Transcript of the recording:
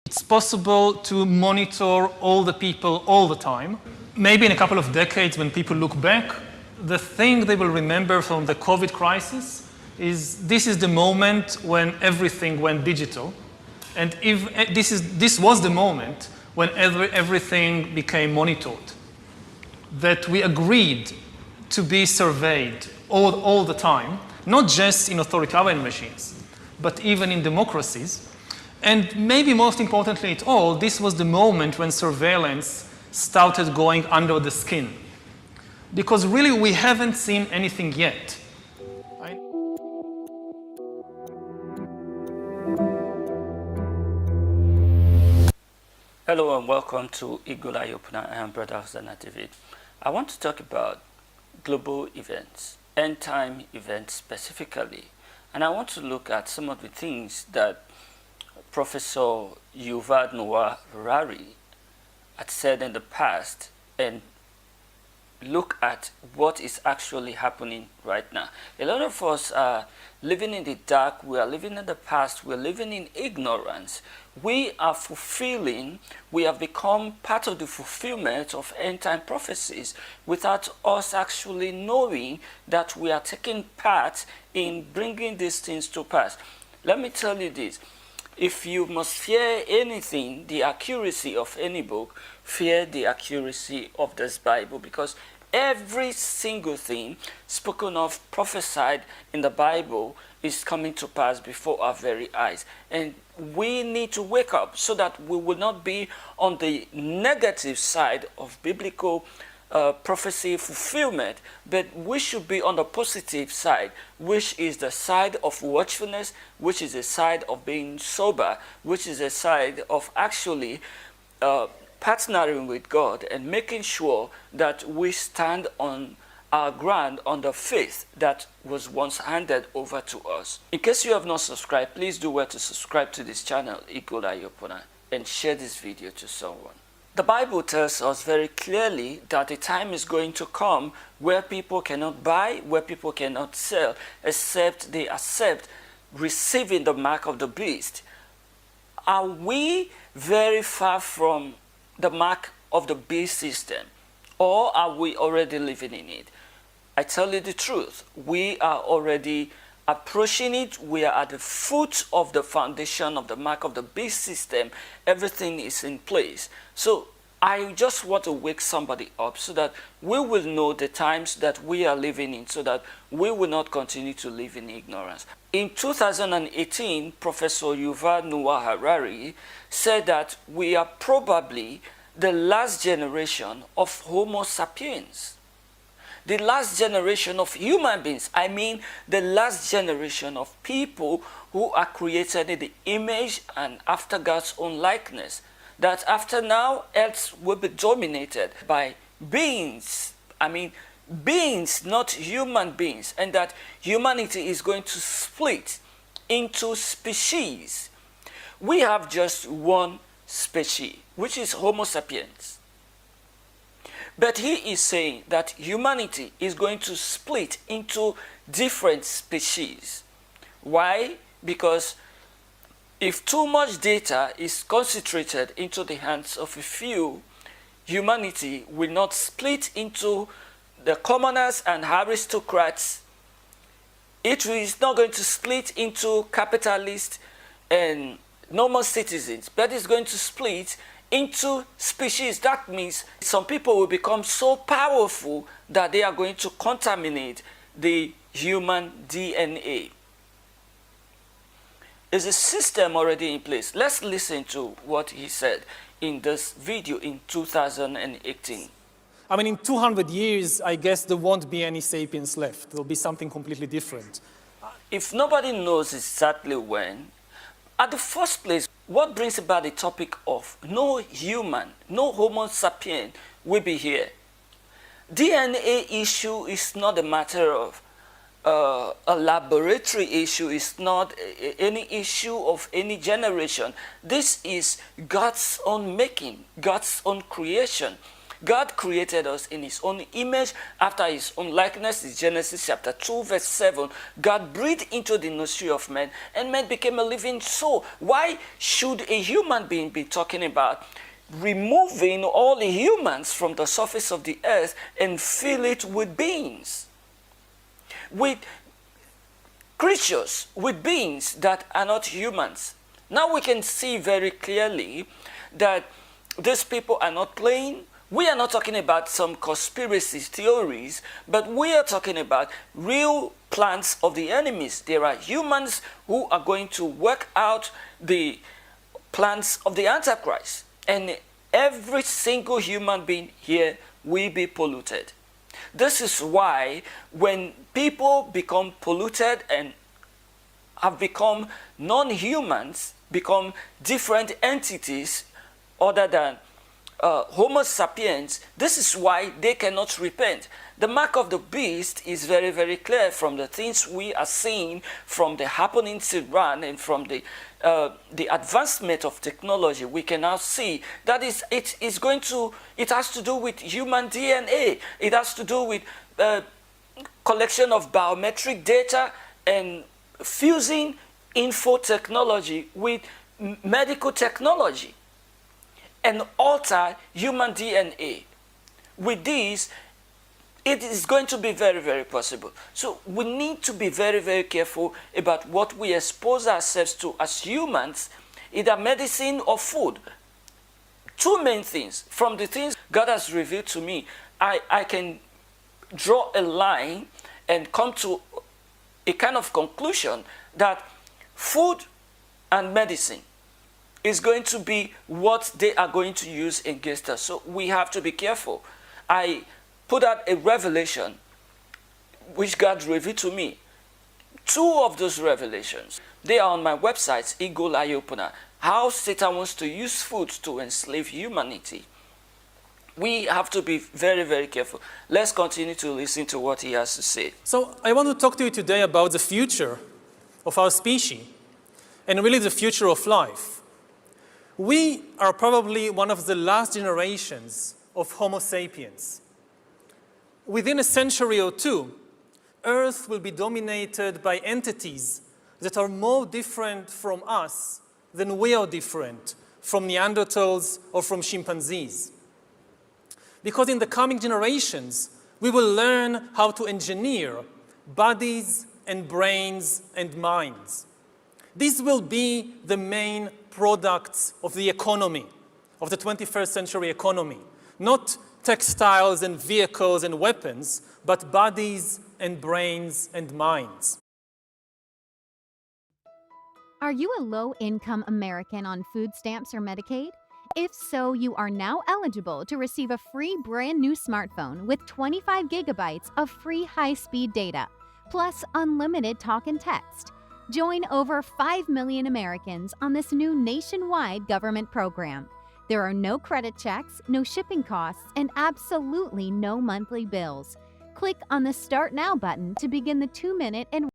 It's possible to monitor all the people all the time. Maybe in a couple of decades, when people look back, the thing they will remember from the COVID crisis is this is the moment when everything went digital. And if this was the moment when everything became monitored, that we agreed to be surveyed all the time, not just in authoritarian regimes, but even in democracies. And maybe most importantly at all, this was the moment when surveillance started going under the skin. Because really, we haven't seen anything yet. Hello and welcome to Eagle Eye Opener. I am Brother Hosanna David. I want to talk about global events, end time events specifically. And I want to look at some of the things that Professor Yuval Noah Harari had said in the past and look at what is actually happening right now. A lot of us are living in the dark, we are living in the past, we're living in ignorance. We are fulfilling, we have become part of the fulfillment of end-time prophecies without us actually knowing that we are taking part in bringing these things to pass. Let me tell you this. If you must fear anything, the accuracy of any book, fear the accuracy of this Bible, because every single thing spoken of, prophesied in the Bible is coming to pass before our very eyes. And we need to wake up so that we will not be on the negative side of biblical prophecy fulfillment, but we should be on the positive side, which is the side of watchfulness, which is the side of being sober, which is the side of actually partnering with God and making sure that we stand on our ground on the faith that was once handed over to us. In case you have not subscribed, please do well to subscribe to this channel, Eagle Eye Opener, and share this video to someone. The Bible tells us very clearly that the time is going to come where people cannot buy, where people cannot sell, except they accept receiving the mark of the beast. Are we very far from the mark of the beast system, or are we already living in it? I tell you the truth, we are already approaching it. We are at the foot of the foundation of the mark of the beast system. Everything is in place. So I just want to wake somebody up so that we will know the times that we are living in, so that we will not continue to live in ignorance. In 2018, Professor Yuval Noah Harari said that we are probably the last generation of Homo sapiens. The last generation of human beings. I mean, the last generation of people who are created in the image and after God's own likeness. That after now, earth will be dominated by beings. I mean, beings, not human beings. And that humanity is going to split into species. We have just one species, which is Homo sapiens. But he is saying that humanity is going to split into different species. Why? Because if too much data is concentrated into the hands of a few, humanity will not split into the commoners and aristocrats. It is not going to split into capitalists and normal citizens, but it's going to split into species. That means some people will become so powerful that they are going to contaminate the human DNA. There's a system already in place. Let's listen to what he said in this video in 2018. I mean, in 200 years, I guess there won't be any sapiens left. There'll be something completely different. If nobody knows exactly when, at the first place, what brings about the topic of no human, no Homo sapien will be here? DNA issue is not a matter of a laboratory issue, it's not any issue of any generation. This is God's own making, God's own creation. God created us in his own image, after his own likeness. In Genesis chapter 2, verse 7, God breathed into the nostril of man, and man became a living soul. Why should a human being be talking about removing all the humans from the surface of the earth and fill it with beings? With creatures, with beings that are not humans. Now we can see very clearly that these people are not playing. We are not talking about some conspiracy theories, but we are talking about real plans of the enemies. There are humans who are going to work out the plans of the Antichrist. And every single human being here will be polluted. This is why when people become polluted and have become non-humans, become different entities other than Homo sapiens, this is why they cannot repent. The mark of the beast is very, very clear from the things we are seeing, from the happenings in Iran, and from the advancement of technology. We can now see that it has to do with human DNA. It has to do with collection of biometric data and fusing info technology with medical technology and alter human DNA. With this, it is going to be very, very possible. So we need to be very, very careful about what we expose ourselves to as humans, either medicine or food. Two main things. From the things God has revealed to me, I can draw a line and come to a kind of conclusion that food and medicine is going to be what they are going to use against us. So we have to be careful. I put out a revelation which God revealed to me. Two of those revelations, they are on my website, Eagle Eye Opener. How Satan wants to use food to enslave humanity. We have to be very, very careful. Let's continue to listen to what he has to say. So I want to talk to you today about the future of our species and really the future of life. We are probably one of the last generations of Homo sapiens. Within a century or two, Earth will be dominated by entities that are more different from us than we are different from Neanderthals or from chimpanzees. Because in the coming generations, we will learn how to engineer bodies and brains and minds. These will be the main products of the economy, of the 21st century economy. Not textiles and vehicles and weapons, but bodies and brains and minds. Are you a low-income American on food stamps or Medicaid? If so, you are now eligible to receive a free brand new smartphone with 25 gigabytes of free high-speed data, plus unlimited talk and text. Join over 5 million Americans on this new nationwide government program. There are no credit checks, no shipping costs, and absolutely no monthly bills. Click on the Start Now button to begin the 2-minute and